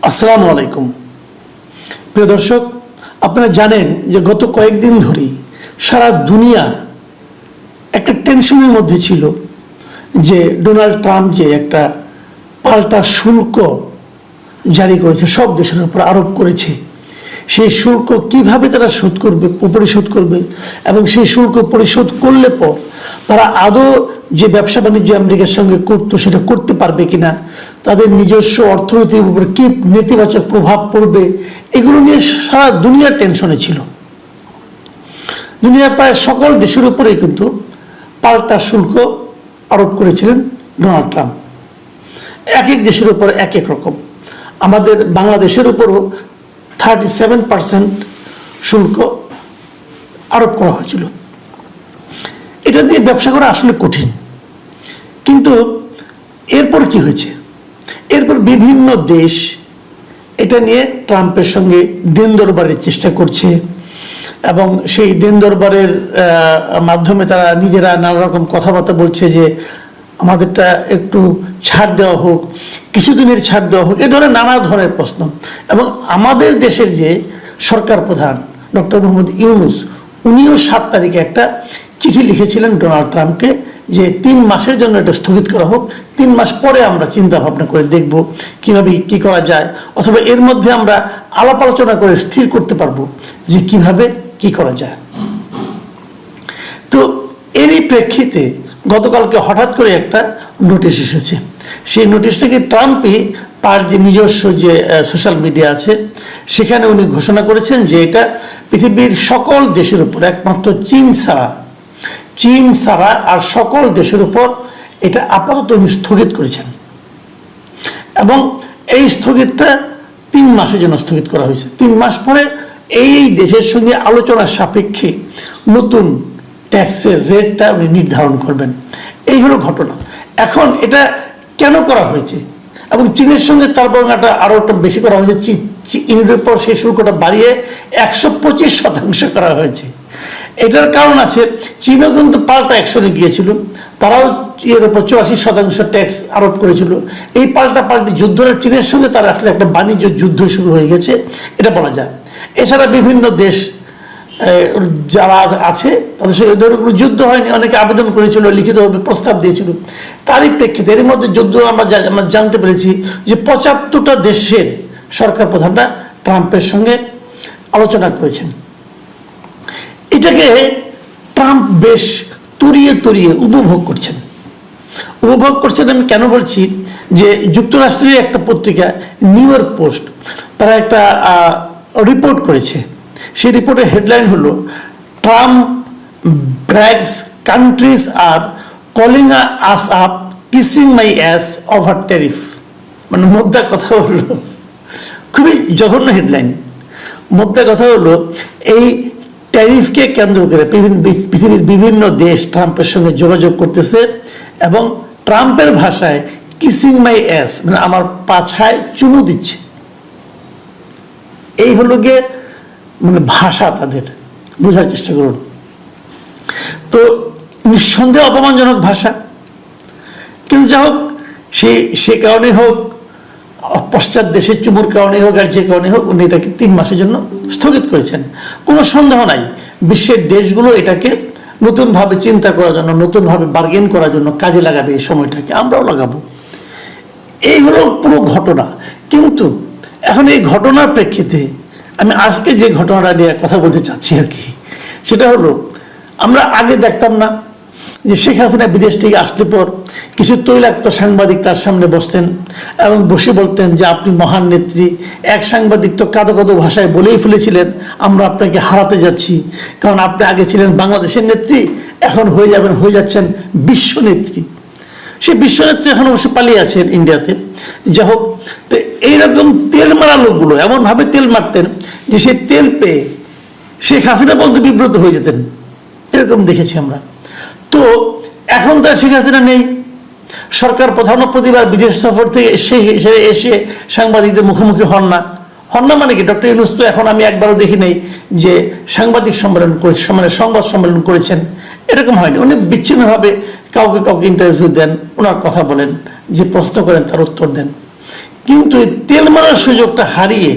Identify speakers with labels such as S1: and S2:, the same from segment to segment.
S1: আসসালামু আলাইকুম। প্রিয় দর্শক, আপনারা জানেন যে গত কয়েকদিন ধরেই সারা দুনিয়া একটা টেনশনের মধ্যে ছিল যে ডোনাল্ড ট্রাম্প যে একটা পাল্টা শুল্ক জারি করেছে, সব দেশের উপর আরোপ করেছে। সেই শুল্ক কিভাবে তারা পরিশোধ করবে এবং সেই শুল্ক পরিশোধ করলে পর তারা আদৌ যে ব্যবসা বাণিজ্য আমেরিকার সঙ্গে করতো সেটা করতে পারবে কিনা, তাদের নিজস্ব অর্থনীতির উপর কি নেতিবাচক প্রভাব পড়বে, এগুলো নিয়ে সারা দুনিয়ার টেনশনে ছিল। দুনিয়ার প্রায় সকল দেশের উপরেই কিন্তু পাল্টা শুল্ক আরোপ করেছিলেন ডোনাল্ড ট্রাম্প। এক এক দেশের উপর এক এক রকম। আমাদের বাংলাদেশের উপরও 37% শুল্ক আরোপ করা হয়েছিল। এটা দিয়ে ব্যবসা করা আসলে কঠিন, কিন্তু এরপর কি হয়েছে? এরপর বিভিন্ন দেশ এটা নিয়ে ট্রাম্পের সঙ্গে দিন দরবারের চেষ্টা করছে এবং সেই দিন দরবারের মাধ্যমে তারা নিজেরা নানা রকম কথাবার্তা বলছে যে আমাদেরটা একটু ছাড় দেওয়া হোক, কিছুদিনের ছাড় দেওয়া হোক, এ ধরনের নানা ধরনের প্রশ্ন। এবং আমাদের দেশের যে সরকার প্রধান ডক্টর মোহাম্মদ ইউনূস, উনিও 7 তারিখে একটা চিঠি লিখেছিলেন ডোনাল্ড ট্রাম্পকে যে 3 মাসের জন্য এটা স্থগিত করা হোক, 3 মাস পরে আমরা চিন্তা ভাবনা করে দেখব কিভাবে কি করা যায়, অথবা এর মধ্যে আমরা আলাপ আলোচনা করে স্থির করতে পারবো যে কিভাবে কি করা যায়। তো এরই প্রেক্ষিতে গতকালকে হঠাৎ করে একটা নোটিশ এসেছে। সেই নোটিশটাকে ট্রাম্পই তার যে নিজস্ব যে সোশ্যাল মিডিয়া আছে সেখানে উনি ঘোষণা করেছেন যে এটা পৃথিবীর সকল দেশের উপর, একমাত্র চীন ছাড়া আর সকল দেশের উপর এটা আপাতত উনি স্থগিত করেছেন। এবং এই স্থগিতটা 3 মাসের জন্য স্থগিত করা হয়েছে। 3 মাস পরে এই দেশের সঙ্গে আলোচনার সাপেক্ষে নতুন ট্যাক্সের রেটটা উনি নির্ধারণ করবেন। এই হলো ঘটনা। এখন এটা কেন করা হয়েছে এবং চীনের সঙ্গে তার বরং আরও একটা বেশি করা হয়েছে, চীনের উপর সেই শুল্কটা বাড়িয়ে 125% করা হয়েছে। এটার কারণ আছে, চীনও কিন্তু পাল্টা অ্যাকশনে গিয়েছিল, তারাও এর উপর 84% ট্যাক্স আরোপ করেছিল। এই পাল্টি যুদ্ধের চীনের সঙ্গে তার আসলে একটা বাণিজ্য যুদ্ধ শুরু হয়ে গেছে, এটা বলা যায়। এছাড়া বিভিন্ন দেশ যারা আছে তাদের সঙ্গে কোনো যুদ্ধ হয়নি, অনেকে আবেদন করেছিল, লিখিতভাবে প্রস্তাব দিয়েছিল। তারই প্রেক্ষিতে এর মধ্যে যুদ্ধ আমরা জানতে পেরেছি যে 75টা দেশের সরকার প্রধানরা ট্রাম্পের সঙ্গে আলোচনা করেছেন। এটাকে ট্রাম্প বেশ তরিয়ে উপভোগ করছেন। আমি কেন বলছি যে যুক্তরাষ্ট্রের একটা পত্রিকা নিউ ইয়র্ক পোস্ট তারা একটা রিপোর্ট করেছে। সেই রিপোর্টের হেডলাইন হলো Trump brags countries are calling us up kissing my ass over tariff. মানে মোদ্দা কথা হলো, খুবই জঘন্য হেডলাইন। মোদ্দা কথা হলো এই ট্যারিফকে কেন্দ্র করে পৃথিবীর বিভিন্ন দেশ ট্রাম্পের সঙ্গে যোগাযোগ করতেছে এবং ট্রাম্পের ভাষায় কিসিং মাই অ্যাস মানে আমার পাছায় চুমু দিচ্ছে। এই হলো গিয়ে মানে ভাষা, তাদের বোঝার চেষ্টা করুন। তো নিঃসন্দেহে অপমানজনক ভাষা, কিন্তু যা হোক সে কারণে হোক, পশ্চাৎ দেশের চুমুর কারণে হোক আর যে কারণে হোক, উনি এটাকে 3 মাসের জন্য স্থগিত করেছেন। কোনো সন্দেহ নাই বিশ্বের দেশগুলো এটাকে নতুনভাবে চিন্তা করার জন্য, নতুনভাবে বার্গেন করার জন্য কাজে লাগাবে। এই সময়টাকে আমরাও লাগাবো। এই হলো পুরো ঘটনা। কিন্তু এখন এই ঘটনার প্রেক্ষিতে আমি আজকে যে ঘটনাটা নিয়ে কথা বলতে চাচ্ছি আর কি, সেটা হলো আমরা আগে দেখতাম না যে শেখ হাসিনা বিদেশ থেকে আসলে পর কিছু তৈলাক্ত সাংবাদিক তার সামনে বসতেন এবং বসে বলতেন যে আপনি মহান নেত্রী। এক সাংবাদিক তো কাঁদো ভাষায় বলেই ফেলেছিলেন আমরা আপনাকে হারাতে যাচ্ছি, কারণ আপনি আগে ছিলেন বাংলাদেশের নেত্রী, এখন হয়ে যাচ্ছেন বিশ্ব নেত্রী। সে বিশ্বনেত্রী এখন অবশ্য পালিয়ে আছেন ইন্ডিয়াতে। যাই হোক, তো এইরকম তেল মারা লোকগুলো এমনভাবে তেল মারতেন যে সেই তেল পেয়ে শেখ হাসিনা বলতে বিব্রত হয়ে যেতেন, এরকম দেখেছি আমরা। তো এখন তার শেখ হাসিনা নেই, সরকার প্রধানও প্রতিবার বিদেশ সফর থেকে এসে সাংবাদিকদের মুখোমুখি হন না মানে কি? ডক্টর ইউনূস তো এখন আমি একবারও দেখি নাই যে সাংবাদিক সম্মেলন করেছে, সংবাদ সম্মেলন করেছেন, এরকম হয়নি। উনি বিচ্ছিন্নভাবে কাউকে ইন্টারভিউ দেন, ওনার কথা বলেন, যে প্রশ্ন করেন তার উত্তর দেন। কিন্তু এই তেল মারার সুযোগটা হারিয়ে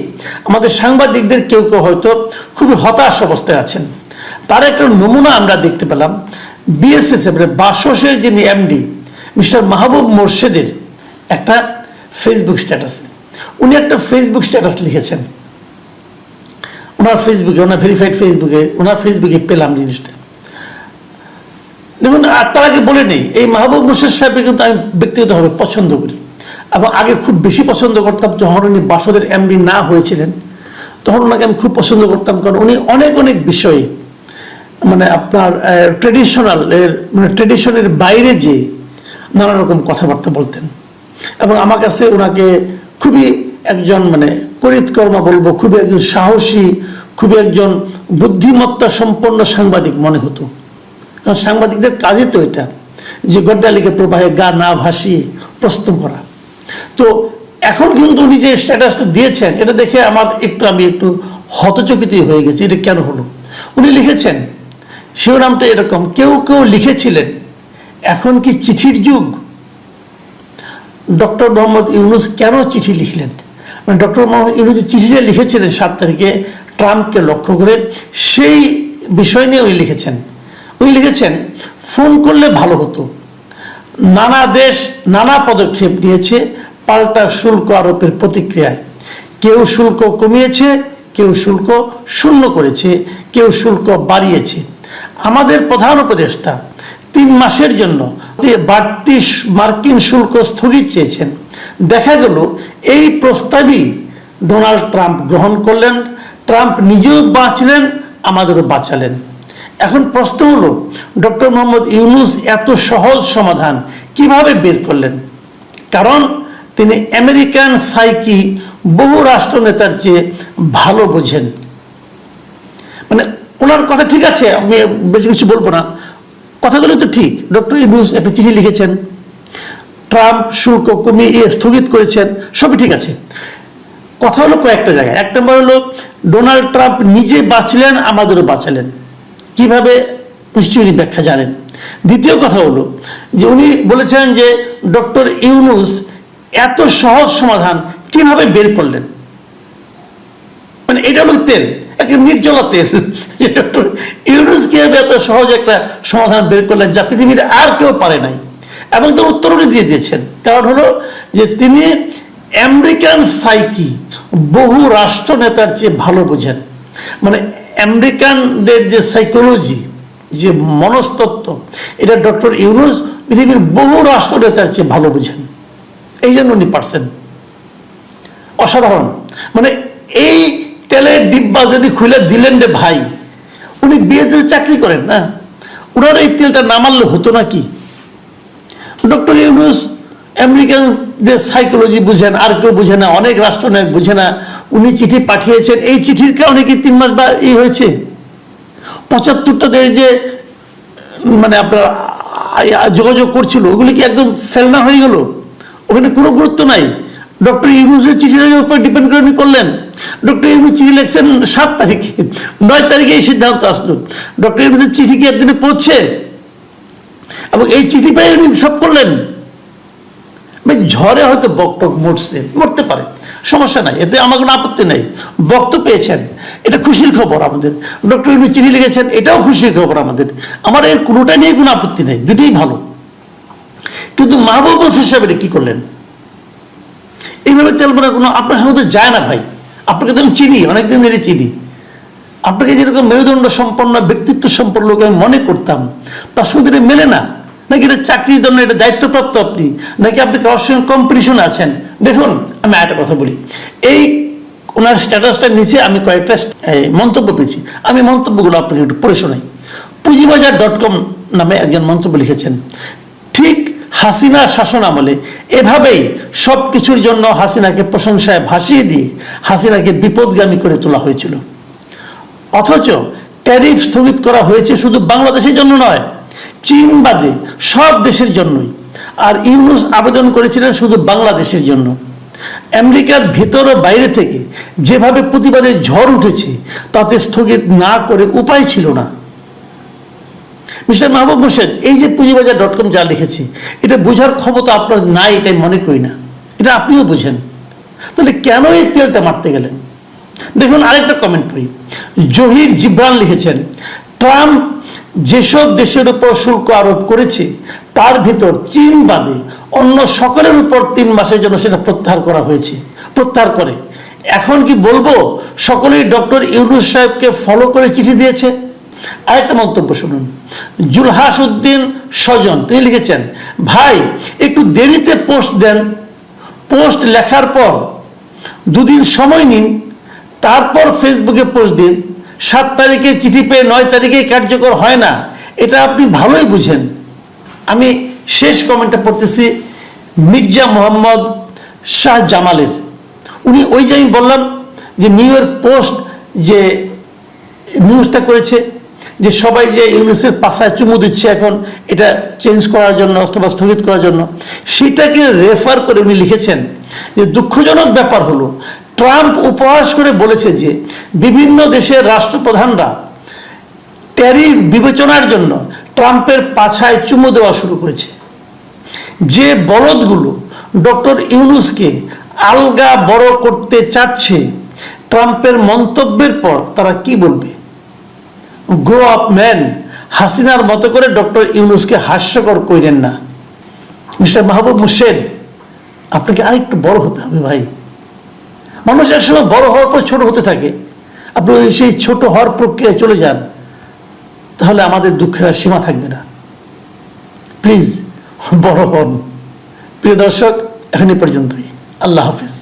S1: আমাদের সাংবাদিকদের কেউ কেউ হয়তো খুবই হতাশ অবস্থায় আছেন। তার একটা নমুনা আমরা দেখতে পেলাম বিএসএসএফ বাসসের যিনি এমডি মিস্টার মাহবুব মোর্শেদের একটা ফেসবুক স্ট্যাটাসে উনি একটা ফেসবুক স্ট্যাটাস লিখেছেন। ওনার ফেসবুকে, ওনার ভেরিফাইড ফেসবুকে, ওনার ফেসবুকে পেলাম জিনিসটা। দেখুন, আর তার আগে বলে নেই, এই মাহবুব মোর্শেদ সাহেবকে কিন্তু আমি ব্যক্তিগতভাবে পছন্দ করি এবং আগে খুব বেশি পছন্দ করতাম। যখন উনি বাসদের এমডি না হয়েছিলেন তখন ওনাকে আমি খুব পছন্দ করতাম, কারণ উনি অনেক অনেক বিষয়ে মানে আপনার ট্রেডিশনের বাইরে যে নানা রকম কথাবার্তা বলতেন এবং আমার কাছে ওনাকে খুবই একজন করিতকর্মা বলবো, খুবই একজন সাহসী, খুবই একজন বুদ্ধিমত্তা সম্পন্ন সাংবাদিক মনে হতো। কারণ সাংবাদিকদের কাজই তো এটা, যে গড্ডালিকে প্রবাহে গা না ভাসিয়ে প্রশ্ন করা। তো এখন কিন্তু উনি যে স্ট্যাটাসটা দিয়েছেন এটা দেখে আমি একটু হতচকিতই হয়ে গেছি। এটা কেন হলো? উনি লিখেছেন, শিরোনামটা এরকম, কেউ কেউ লিখেছিলেন এখন কি চিঠির যুগ? ডক্টর মোহাম্মদ ইউনূস কেন চিঠি লিখলেন? ডক্টর মোহাম্মদ ইউনূস যে চিঠিটা লিখেছিলেন 7 তারিখে ট্রাম্পকে লক্ষ্য করে, সেই বিষয় নিয়ে উনি লিখেছেন ফোন করলে ভালো হতো। নানা দেশ নানা পদক্ষেপ নিয়েছে পাল্টা শুল্ক আরোপের প্রতিক্রিয়ায়। কেউ শুল্ক কমিয়েছে, কেউ শুল্ক শূন্য করেছে, কেউ শুল্ক বাড়িয়েছে। আমাদের প্রধান উপদেষ্টা 3 মাসের জন্য বাড়তি মার্কিন শুল্ক স্থগিত চেয়েছেন। দেখা গেল এই প্রস্তাবই ডোনাল্ড ট্রাম্প গ্রহণ করলেন। ট্রাম্প নিজেও বাঁচলেন, আমাদেরও বাঁচালেন। এখন প্রশ্ন হলো, ডক্টর মোহাম্মদ ইউনূস এত সহজ সমাধান কিভাবে বের করলেন? কারণ তিনি আমেরিকান সাইকি বহু রাষ্ট্রনেতার চেয়ে ভালো বোঝেন। ওনার কথা ঠিক আছে, আমি বেশি কিছু বলবো না, কথাগুলো তো ঠিক। ডক্টর ইউনূস একটা চিঠি লিখেছেন, ট্রাম্প শুল্ক কমিয়ে স্থগিত করেছেন, সবই ঠিক আছে। কথা হলো কয়েকটা জায়গায়। 1 নম্বর হলো, ডোনাল্ড ট্রাম্প নিজে বাঁচলেন, আমাদেরও বাঁচালেন। কিভাবে? নিশ্চয়ই ব্যাখ্যা জানেন। দ্বিতীয় কথা হলো যে উনি বলেছেন যে ডক্টর ইউনূস এত সহজ সমাধান কিভাবে বের করলেন। এটা হলো তেল, একটা নির্জলা তেল, যে ডক্টর ইউনূস কিভাবে এত সহজ একটা সমাধান বের করলেন যা পৃথিবীর আর কেউ পারে নাই। এবং তার উত্তর উনি দিয়ে দিয়েছেন। কারণ হলো যে তিনি আমেরিকান সাইকি বহু রাষ্ট্রনেতার চেয়ে ভালো বোঝেন। আমেরিকানদের যে সাইকোলজি, যে মনস্তত্ত্ব, এটা ডক্টর ইউনূস পৃথিবীর বহু রাষ্ট্রনেতার চেয়ে ভালো বুঝেন। এই জন্য উনি পারছেন। অসাধারণ। এই তেলের ডিব্বা যদি খুলে দিলেন রে ভাই, উনি বিএসএফ চাকরি করেন না, ওনার এই তেলটা না মারলে হতো নাকি? ডক্টর ইউনূস আমেরিকানদের সাইকোলজি বুঝেন, আর কেউ বুঝে না, অনেক রাষ্ট্রনায়ক বুঝে না। উনি চিঠি পাঠিয়েছেন, এই চিঠির কারণে কি 3 মাস বা হয়েছে? 75টা দেশ যে আপনার যোগাযোগ করছিল, ওগুলি কি একদম ফেলনা হয়ে গেল? ওখানে কোনো গুরুত্ব নাই। ডক্টর ইউনূসের চিঠির উপর ডিপেন্ড করে উনি করলেন। ডক্টর ইউনূস চিঠি লিখছেন 7 তারিখে, 9 তারিখে এই সিদ্ধান্ত আসলো। ডক্টর ইউনূসের চিঠি কি একদিনে পৌঁছে? এবং এই চিঠি পেয়ে উনি সব করলেন। ঝড়ে হয়তো বকটক মরতে পারে, সমস্যা নাই, এতে আমার কোনো আপত্তি নাই। বক্ত পেয়েছেন, এটা খুশির খবর আমাদের। ডক্টর ইউনূস চিঠি লিখেছেন, এটাও খুশির খবর আমাদের। আমার এর কোনোটা নিয়ে কোনো আপত্তি নেই, দুটোই ভালো। কিন্তু মাহবুব মোর্শেদ সাহেব এটা কি করলেন? এইভাবে তেল মারা কোনো আপনার সঙ্গে তো যায় না ভাই। আপনাকে তো আমি চিনি, অনেকদিন ধরে চিনি। আপনাকে যেরকম মেরুদণ্ড সম্পন্ন, ব্যক্তিত্ব সম্পন্ন লোক আমি মনে করতাম, তার সঙ্গে এটা মেলে না। নাকি এটা চাকরির জন্য এটা দায়িত্বপ্রাপ্ত আপনি, নাকি আপনি কারোর সঙ্গে কম্পিটিশনে আছেন? দেখুন, আমি একটা কথা বলি, এই ওনার স্ট্যাটাসটার নিচে আমি কয়েকটা মন্তব্য পেয়েছি। আমি মন্তব্যগুলো আপনাকে একটু পড়ে শোনাই। পুঁজিবাজার.com নামে একজন মন্তব্য লিখেছেন, ঠিক হাসিনা শাসন আমলে এভাবেই সব কিছুর জন্য হাসিনাকে প্রশংসায় ভাসিয়ে দিয়ে হাসিনাকে বিপদগামী করে তোলা হয়েছিল। অথচ ট্যারিফ স্থগিত করা হয়েছে শুধু বাংলাদেশের জন্য নয়, চীন বাদে সব দেশের জন্যই। আর ইউনূস আবেদন করেছিলেন শুধু বাংলাদেশের জন্য। আমেরিকার ভেতর ও বাইরে থেকে যেভাবে প্রতিবাদের ঝড় উঠেছে, তাতে স্থগিত না করে উপায় ছিল না। মিস্টার মাহবুব মোর্শেদ, এই যে পুঁজিবাজার.com যা লিখেছে, এটা বোঝার ক্ষমতা আপনার নাই, এটাই মনে করি না। এটা আপনিও বোঝেন, তাহলে কেন এই তেলটা মারতে গেলেন? দেখুন আরেকটা কমেন্ট পড়ি। জহির জিব্রান লিখেছেন, ট্রাম্প যেসব দেশের উপর শুল্ক আরোপ করেছে তার ভিতর চীন বাদে অন্য সকলের উপর 3 মাসের জন্য সেটা প্রত্যাহার করে। এখন কি বলবো সকলেই ডক্টর ইউনূস সাহেবকে ফলো করে চিঠি দিয়েছে? আরেকটা মন্তব্য শুনুন। জুলহাস উদ্দিন স্বজন তিনি লিখেছেন, ভাই একটু দেরিতে পোস্ট দেন, পোস্ট লেখার পর 2 দিন সময় নিন, তারপর ফেসবুকে পোস্ট দিন। 7 তারিখে চিঠি পেয়ে 9 তারিখে কার্যকর হয় না, এটা আপনি ভালোই বুঝেন। আমি শেষ কমেন্টটা পড়তেছি মির্জা মোহাম্মদ শাহ জামালের। উনি ওই যে আমি বললাম যে নিউ ইয়র্ক পোস্ট যে নিউজটা করেছে যে সবাই যে ইউনূসের পাশায় চুমু দিচ্ছে এখন এটা চেঞ্জ করার জন্য অথবা স্থগিত করার জন্য, সেটাকে রেফার করে উনি লিখেছেন যে দুঃখজনক ব্যাপার হলো ট্রাম্প উপহাস করে বলেছে যে বিভিন্ন দেশের রাষ্ট্রপ্রধানরা ট্যারিফ বিবেচনার জন্য ট্রাম্পের পাছায় চুমু দেওয়া শুরু করেছে। যে বলদগুলো ডক্টর ইউনূসকে আলগা বড় করতে চাচ্ছে, ট্রাম্পের মন্তব্যের পর তারা কি বলবে? Grow up man. হাসিনার মতো করে ডক্টর ইউনূসকে হাস্যকর কইরেন না। মিস্টার মাহবুব মুর্শেদ, আপনাকে আরেকটু বড় হতে হবে ভাই। মানুষ একসময় বড় হওয়ার পর ছোট হতে থাকে, আপনি সেই ছোট হওয়ার প্রক্রিয়ায় চলে যান, তাহলে আমাদের দুঃখের আর সীমা থাকবে না। প্লিজ বড় হন। প্রিয় দর্শক, এখন এই পর্যন্তই। আল্লাহ হাফিজ।